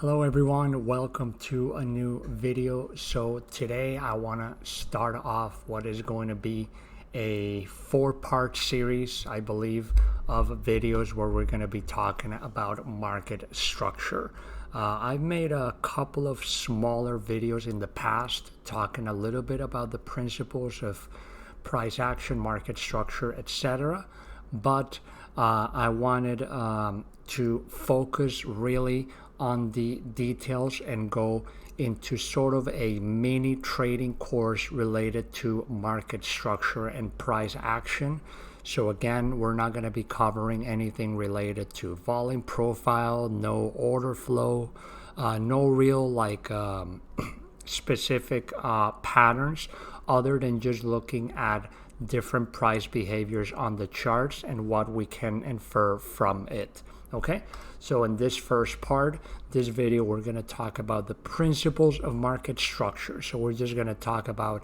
Hello everyone, welcome to a new video. So today I want to start off what is going to be a 4-part series, I believe, of videos where we're going to be talking about market structure. I've made a couple of smaller videos in the past talking a little bit about the principles of price action, market structure, etc. But I wanted to focus really on the details and go into sort of a mini trading course related to market structure and price action. So again, we're not going to be covering anything related to volume profile, no order flow, no real specific patterns other than just looking at different price behaviors on the charts and what we can infer from it. Okay, so in this first part, this video, we're going to talk about the principles of market structure. So we're just going to talk about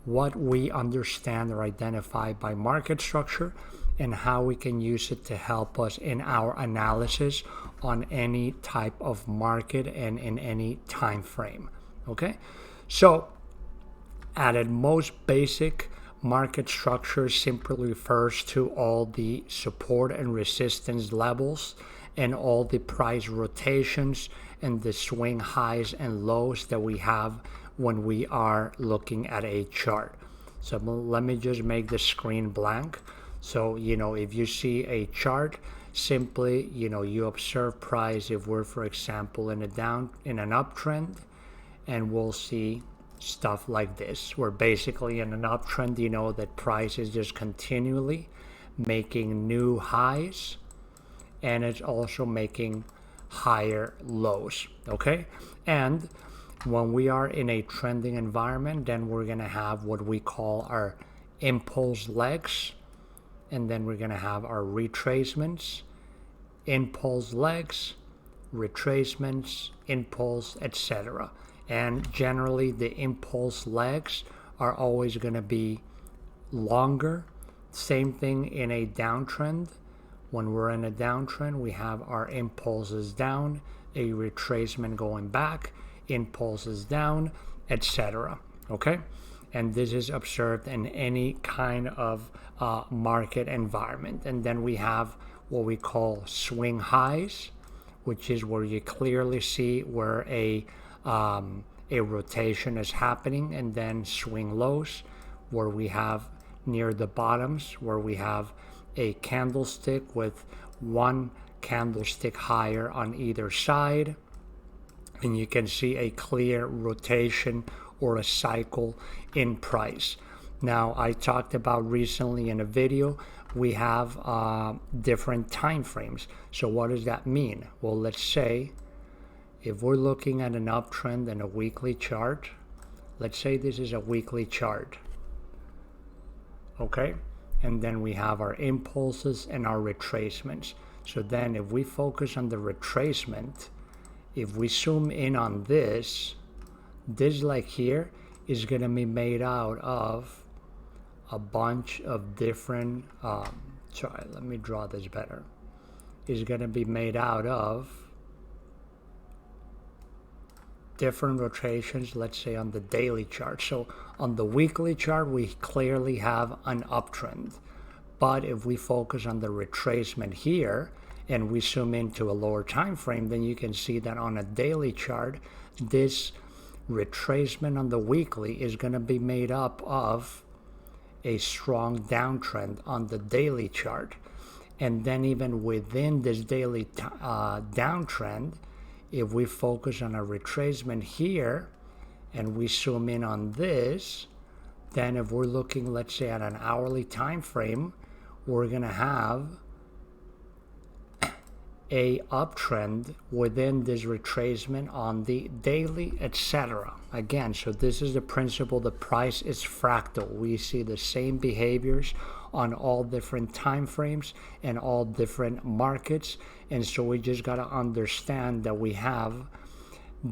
what we understand or identify by market structure and how we can use it to help us in our analysis on any type of market and in any time frame. Okay, so at its most basic, market structure simply refers to all the support and resistance levels and all the price rotations and the swing highs and lows that we have when we are looking at a chart. So let me just make the screen blank. So, if you see a chart, simply, you observe price if we're, for example, in an uptrend, and we'll see stuff like this. We're basically in an uptrend, that price is just continually making new highs and it's also making higher lows. Okay, and when we are in a trending environment, then we're going to have what we call our impulse legs, and then we're going to have our retracements, impulse legs, retracements, impulse, etc. And generally the impulse legs are always going to be longer. Same thing in a downtrend. When we're in a downtrend, we have our impulses down, a retracement going back, impulses down, etc. Okay, and this is observed in any kind of market environment. And then we have what we call swing highs, which is where you clearly see where a rotation is happening, and then swing lows, where we have near the bottoms, where we have a candlestick with one candlestick higher on either side, and you can see a clear rotation or a cycle in price. Now, I talked about recently in a video, we have different time frames. So what does that mean? Well, let's say if we're looking at an uptrend in a weekly chart, let's say this is a weekly chart, okay? And then we have our impulses and our retracements. So then if we focus on the retracement, if we zoom in on this like here is going to be made out of a bunch of different, sorry, let me draw this better, is going to be made out of different rotations, let's say on the daily chart. So on the weekly chart, we clearly have an uptrend. But if we focus on the retracement here and we zoom into a lower time frame, then you can see that on a daily chart, this retracement on the weekly is going to be made up of a strong downtrend on the daily chart. And then even within this daily downtrend, if we focus on a retracement here and we zoom in on this, then if we're looking, let's say, at an hourly time frame, we're going to have a uptrend within this retracement on the daily, etc. Again, so this is the principle. The price is fractal. We see the same behaviors on all different time frames and all different markets. And so we just got to understand that we have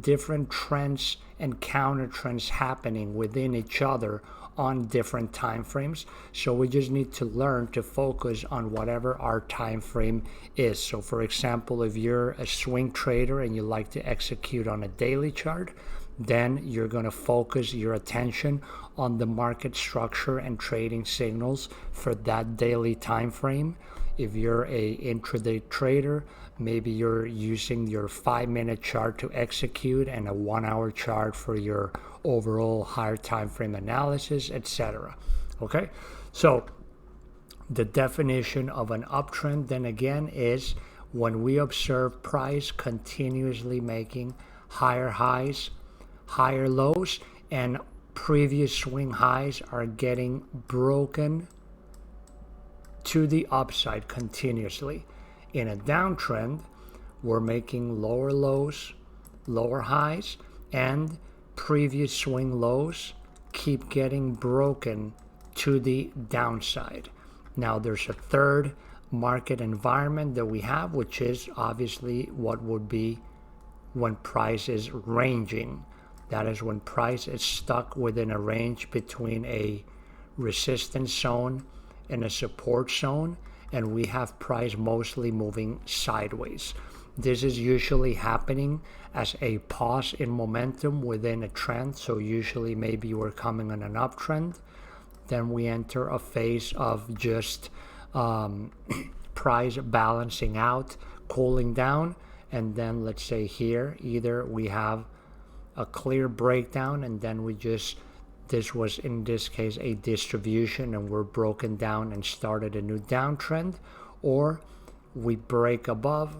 different trends and counter trends happening within each other on different time frames. So we just need to learn to focus on whatever our time frame is. So for example, if you're a swing trader and you like to execute on a daily chart, then you're going to focus your attention on the market structure and trading signals for that daily time frame. If you're a intraday trader, maybe you're using your 5-minute chart to execute and a 1-hour chart for your overall higher time frame analysis, etc. Okay, so the definition of an uptrend then again is when we observe price continuously making higher highs, higher lows, and previous swing highs are getting broken to the upside continuously. In a downtrend, we're making lower lows, lower highs, and previous swing lows keep getting broken to the downside. Now there's a third market environment that we have, which is obviously what would be when price is ranging. That is when price is stuck within a range between a resistance zone and a support zone, and we have price mostly moving sideways. This is usually happening as a pause in momentum within a trend. So usually maybe we're coming on an uptrend, then we enter a phase of just price balancing out, cooling down, and then let's say here either we have a clear breakdown and then this was in this case a distribution and we're broken down and started a new downtrend, or we break above,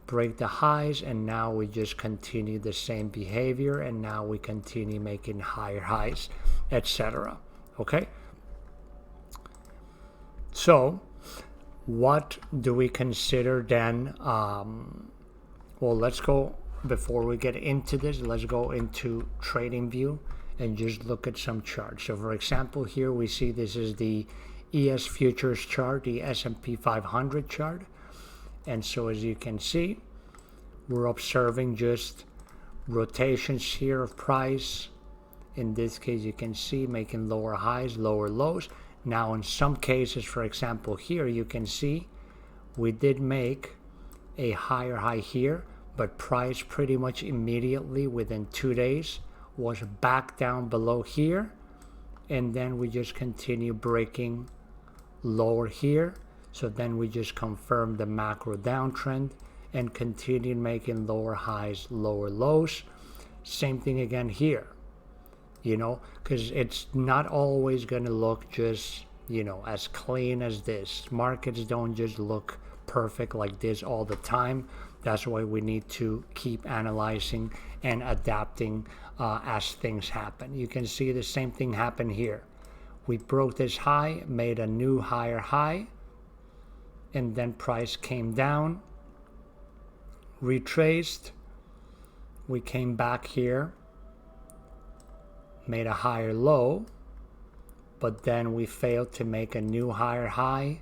break the highs, and now we just continue the same behavior and now we continue making higher highs, etc. Okay, so what do we consider then? Well, let's go, before we get into this, let's go into TradingView and just look at some charts. So for example, here we see this is the ES futures chart, the S&P 500 chart. And so as you can see, we're observing just rotations here of price. In this case, you can see making lower highs, lower lows. Now in some cases, for example, here you can see we did make a higher high here, but price pretty much immediately within 2 days was back down below here, and then we just continue breaking lower here. So then we just confirm the macro downtrend and continue making lower highs, lower lows. Same thing again here, because it's not always going to look just as clean as this. Markets don't just look perfect like this all the time. That's why we need to keep analyzing and adapting as things happen. You can see the same thing happen here. We broke this high, made a new higher high, and then price came down, retraced. We came back here, made a higher low, but then we failed to make a new higher high.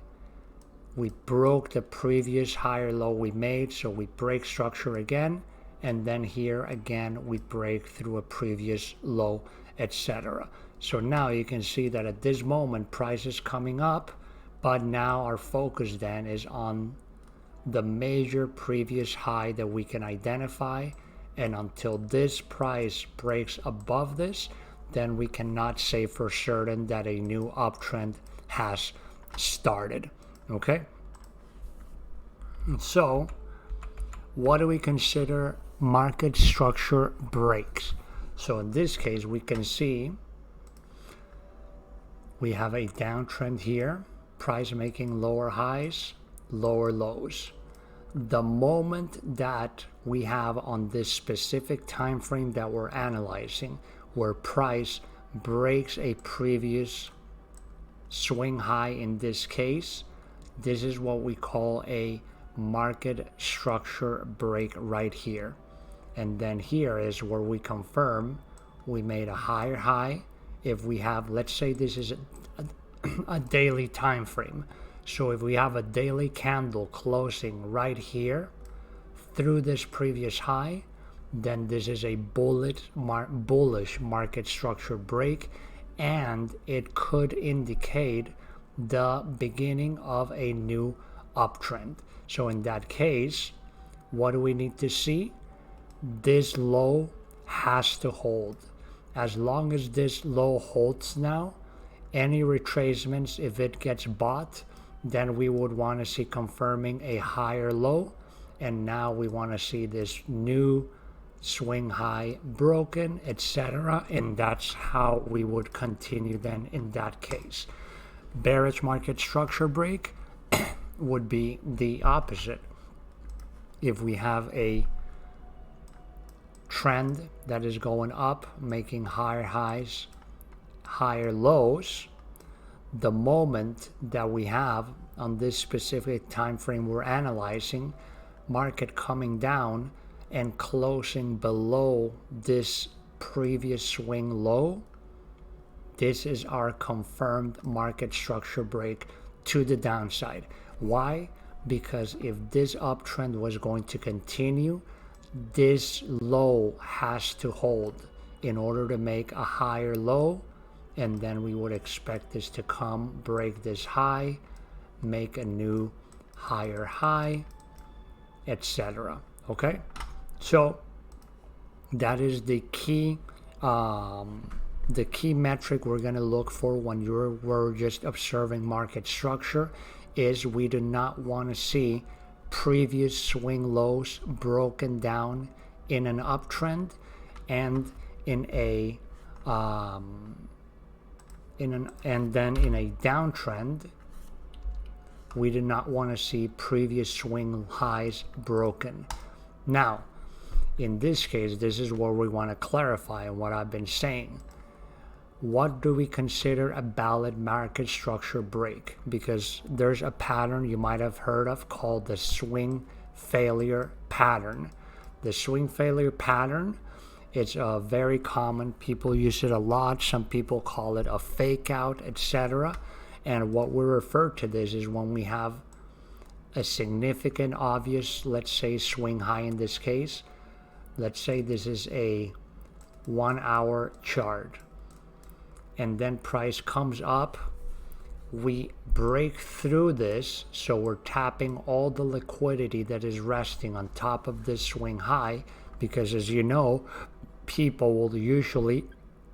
We broke the previous higher low we made, so we break structure again, and then here again we break through a previous low, etc. So now you can see that at this moment price is coming up, but now our focus then is on the major previous high that we can identify, and until this price breaks above this, then we cannot say for certain that a new uptrend has started. Okay, so what do we consider market structure breaks? So in this case, we can see we have a downtrend here, price making lower highs, lower lows. The moment that we have on this specific time frame that we're analyzing, where price breaks a previous swing high, in this case, this is what we call a market structure break right here. And then here is where we confirm we made a higher high. If we have, let's say this is a daily time frame. So if we have a daily candle closing right here through this previous high, then this is a bullish market structure break, and it could indicate the beginning of a new uptrend. So in that case, what do we need to see? This low has to hold. As long as this low holds now, any retracements, if it gets bought, then we would want to see confirming a higher low, and now we want to see this new swing high broken, etc. And that's how we would continue then in that case. Bearish market structure break would be the opposite. If we have a trend that is going up, making higher highs, higher lows, the moment that we have on this specific time frame we're analyzing, market coming down and closing below this previous swing low, this is our confirmed market structure break to the downside. Why? Because if this uptrend was going to continue, this low has to hold in order to make a higher low, and then we would expect this to come, break this high, make a new higher high, etc. Okay, so that is the key metric we're going to look for when we're just observing market structure, is we do not want to see previous swing lows broken down in an uptrend, and in a then in a downtrend we do not want to see previous swing highs broken. Now in this case, this is where we want to clarify what I've been saying. What do we consider a valid market structure break? Because there's a pattern you might have heard of called the swing failure pattern. The swing failure pattern, it's very common. People use it a lot. Some people call it a fake out, etc. And what we refer to this is when we have a significant, obvious, let's say swing high in this case. Let's say this is a 1 hour chart, and then price comes up, we break through this, so we're tapping all the liquidity that is resting on top of this swing high, because as you know, people will usually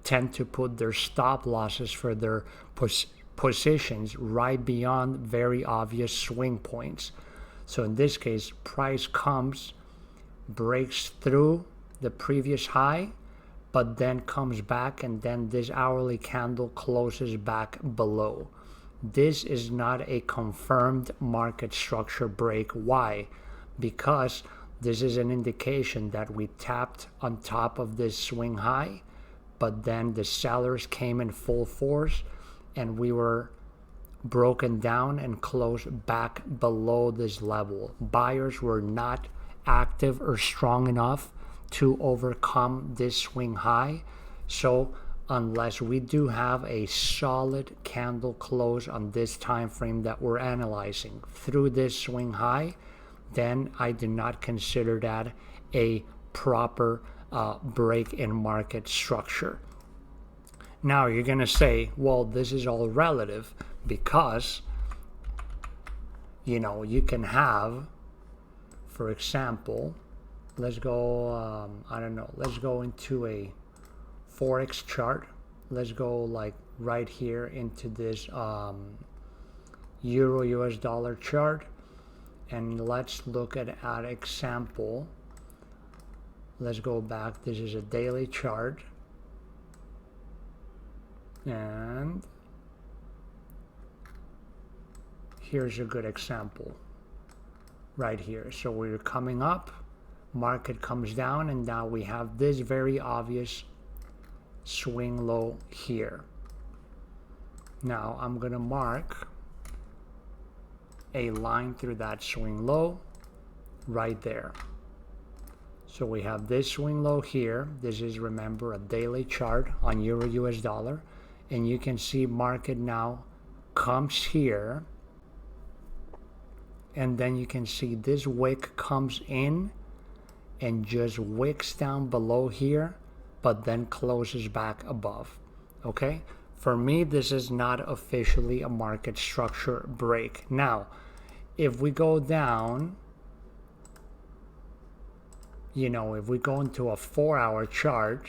tend to put their stop losses for their positions right beyond very obvious swing points. So in this case, price comes, breaks through the previous high, but then comes back, and then this hourly candle closes back below. This is not a confirmed market structure break. Why? Because this is an indication that we tapped on top of this swing high, but then the sellers came in full force and we were broken down and closed back below this level. Buyers were not active or strong enough to overcome this swing high. So unless we do have a solid candle close on this time frame that we're analyzing through this swing high, then I do not consider that a proper break in market structure. Now you're going to say, well, this is all relative, because you can have, for example, let's go let's go into a forex chart. Let's go like right here into this euro US dollar chart, and let's look at an example. Let's go back. This is a daily chart, and here's a good example right here. So we're coming up, market comes down, and now we have this very obvious swing low here. Now I'm gonna mark a line through that swing low right there. So we have this swing low here. This is, remember, a daily chart on euro US dollar, and you can see market now comes here, and then you can see this wick comes in and just wicks down below here, but then closes back above. Okay, for me this is not officially a market structure break. Now if we go down, if we go into a 4-hour chart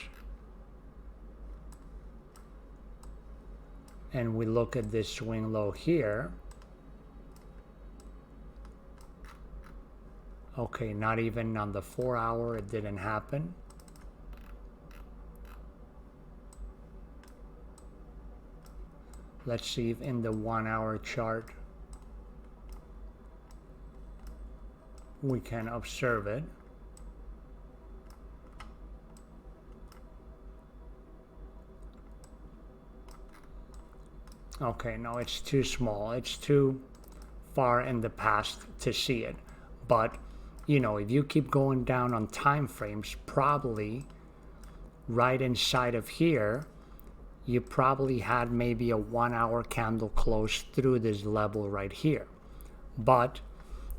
and we look at this swing low here, okay, not even on the 4-hour it didn't happen. Let's see if in the 1-hour chart we can observe it. Okay, no, it's too small. It's too far in the past to see it. But, if you keep going down on time frames, probably right inside of here, you probably had maybe a 1-hour candle close through this level right here. But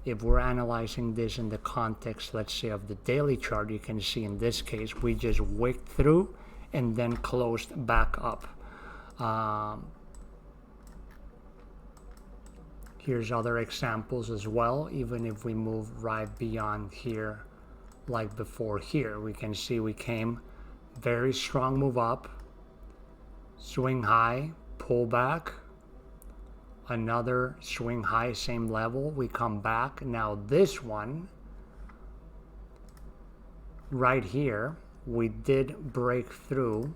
if we're analyzing this in the context, let's say, of the daily chart, you can see in this case, we just wicked through and then closed back up. Here's other examples as well. Even if we move right beyond here, like before here, we can see we came very strong move up, swing high, pull back, another swing high, same level, we come back. Now this one right here, we did break through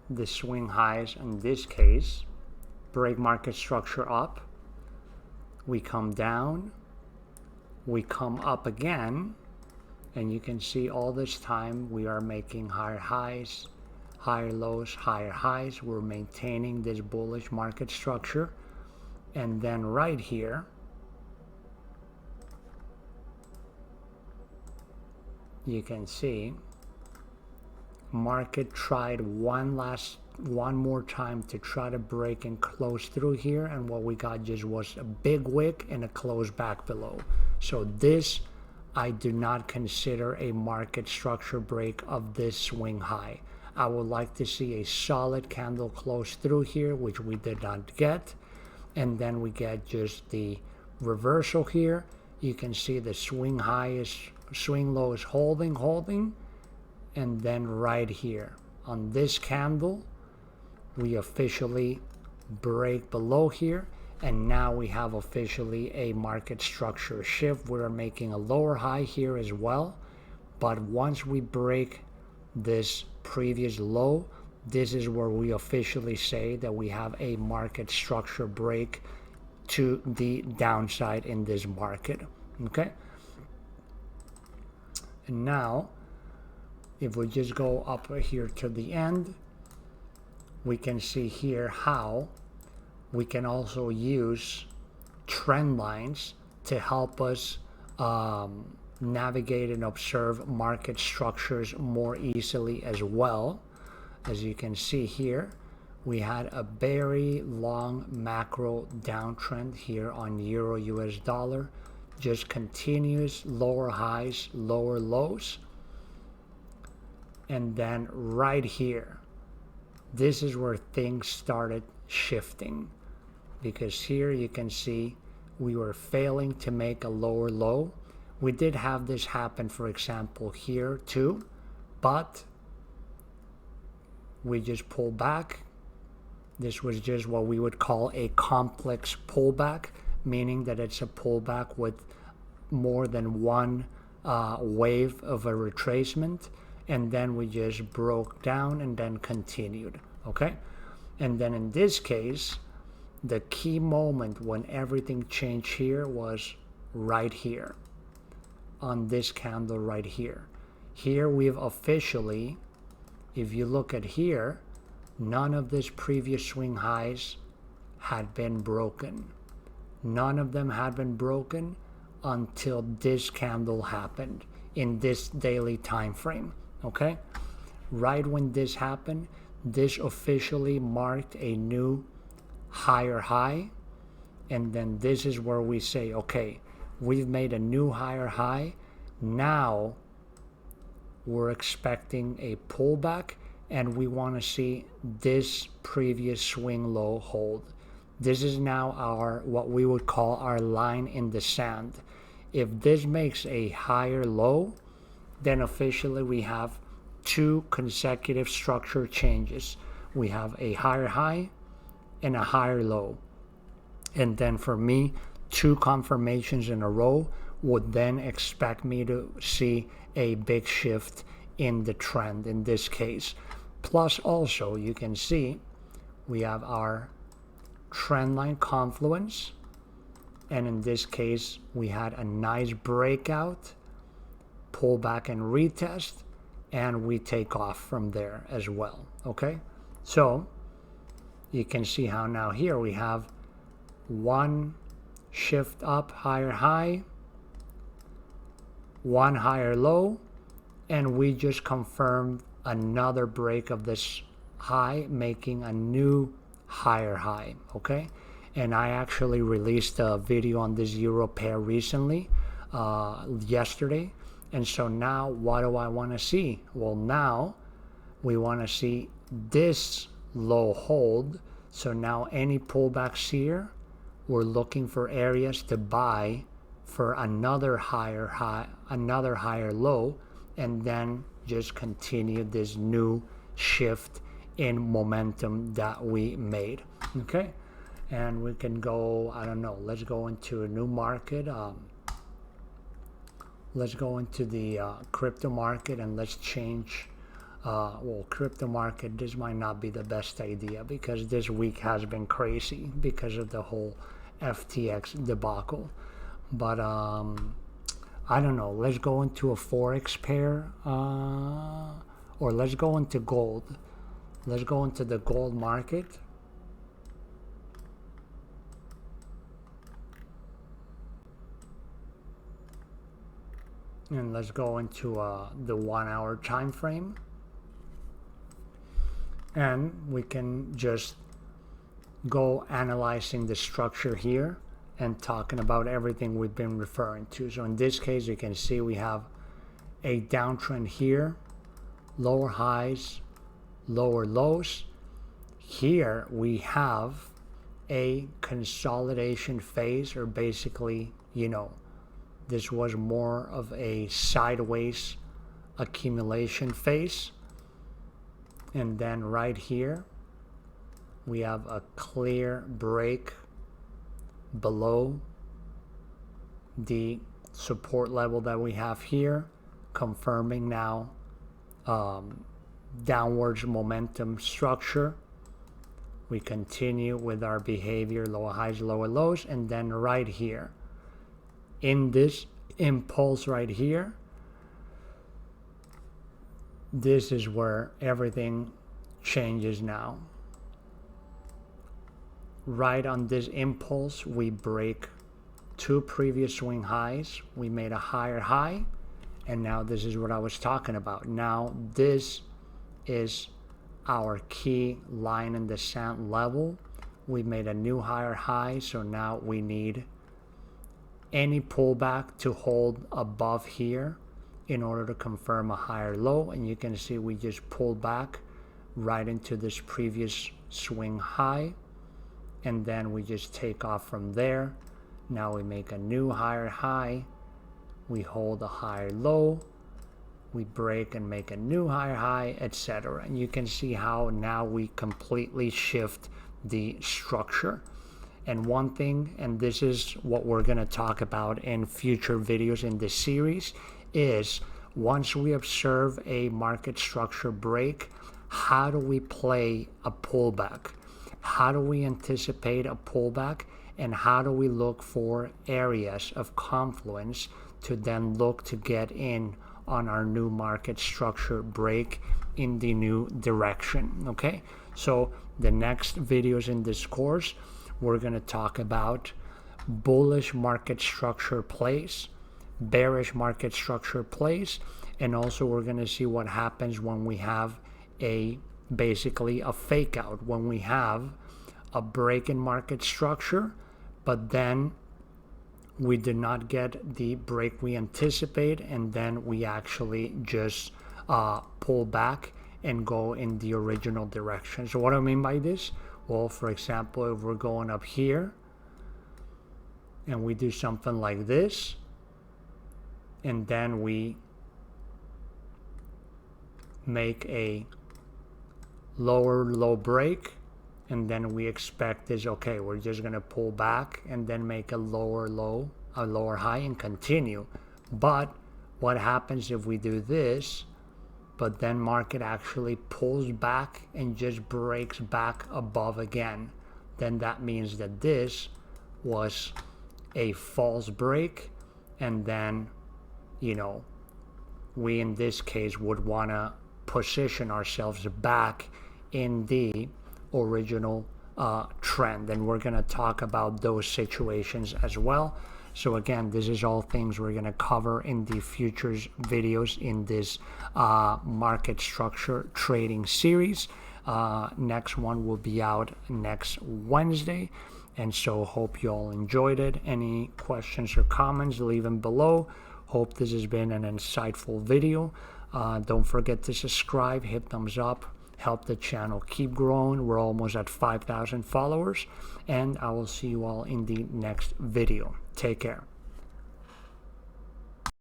the swing highs in this case, break market structure up, we come down, we come up again, and you can see all this time we are making higher highs, higher lows, higher highs. We're maintaining this bullish market structure. And then right here, you can see market tried one more time to try to break and close through here, and what we got just was a big wick and a close back below. So this I do not consider a market structure break of this swing high. I would like to see a solid candle close through here, which we did not get, and then we get just the reversal here. You can see the swing high is swing low is holding, and then right here on this candle we officially break below here, and now we have officially a market structure shift. We're making a lower high here as well, but once we break this previous low, this is where we officially say that we have a market structure break to the downside in this market. Okay, and now if we just go up here to the end, we can see here how we can also use trend lines to help us navigate and observe market structures more easily as well. As you can see here, we had a very long macro downtrend here on Euro US dollar, just continuous lower highs, lower lows. And then right here, this is where things started shifting, because here you can see we were failing to make a lower low. We did have this happen, for example, here too, but we just pulled back. This was just what we would call a complex pullback, meaning that it's a pullback with more than one wave of a retracement, and then we just broke down and then continued. Okay, and then in this case, the key moment when everything changed here was right here on this candle right here. Here we've officially, if you look at here, none of these previous swing highs had been broken. None of them had been broken until this candle happened in this daily time frame. Okay, right when this happened, this officially marked a new higher high, and then this is where we say, okay, we've made a new higher high, Now we're expecting a pullback, and we want to see this previous swing low hold. This is now our, what we would call our line in the sand. If this makes a higher low, then officially we have two consecutive structure changes. We have a higher high and a higher low. And then for me, two confirmations in a row would then expect me to see a big shift in the trend in this case. Plus also you can see we have our trend line confluence, and in this case we had a nice breakout, pullback and retest, and we take off from there as well. Okay, so you can see how now here we have one shift up, higher high, one higher low, and we just confirmed another break of this high, making a new higher high. Okay, and I actually released a video on this euro pair recently, yesterday. And so now what do I want to see? Well, now we want to see this low hold. So now any pullbacks here, we're looking for areas to buy for another higher high, another higher low, and then just continue this new shift in momentum that we made. Okay, and we can go, I don't know, let's go into a new market. Let's go into the crypto market, and let's change, well, crypto market, this might not be the best idea because this week has been crazy because of the whole FTX debacle. But I don't know, let's go into a forex pair, or let's go into gold. Let's go into the gold market. And let's go into the 1 hour time frame, and we can just go analyzing the structure here and talking about everything we've been referring to. So in this case, you can see we have a downtrend here, lower highs, lower lows. Here we have a consolidation phase, or basically, you know, this was more of a sideways accumulation phase. And then right here we have a clear break below the support level that we have here, confirming now downwards momentum structure. We continue with our behavior, lower highs, lower lows, and then right here in this impulse right here, this is where everything changes now. Right on this impulse, we break two previous swing highs. We made a higher high, and now this is what I was talking about. Now this is our key line in the sand level. We made a new higher high, so now we need any pullback to hold above here in order to confirm a higher low. And you can see we just pulled back right into this previous swing high, and then we just take off from there. Now we make a new higher high, we hold a higher low, we break and make a new higher high, etc. And you can see how now we completely shift the structure. And one thing, and this is what we're going to talk about in future videos in this series, is once we observe a market structure break, how do we play a pullback? How do we anticipate a pullback? And how do we look for areas of confluence to then look to get in on our new market structure break in the new direction? Okay, so the next videos in this course, we're going to talk about bullish market structure plays, bearish market structure plays, and also we're going to see what happens when we have basically a fake out, when we have a break in market structure, but then we did not get the break we anticipate, and then we actually just pull back and go in the original direction. So what do I mean by this? Well, for example, if we're going up here and we do something like this, and then we make a lower low break, and then we expect this, okay, we're just going to pull back and then make a lower low, a lower high, and continue. But what happens if we do this, but then market actually pulls back and just breaks back above again? Then that means that this was a false break, and then, you know, we in this case would want to position ourselves back in the original trend, and we're going to talk about those situations as well. So again, this is all things we're going to cover in the futures videos in this market structure trading series. Next one will be out next Wednesday, and so hope you all enjoyed it. Any questions or comments, leave them below. Hope this has been an insightful video. Don't forget to subscribe, hit thumbs up, help the channel keep growing. We're almost at 5,000 followers, and I will see you all in the next video. Take care.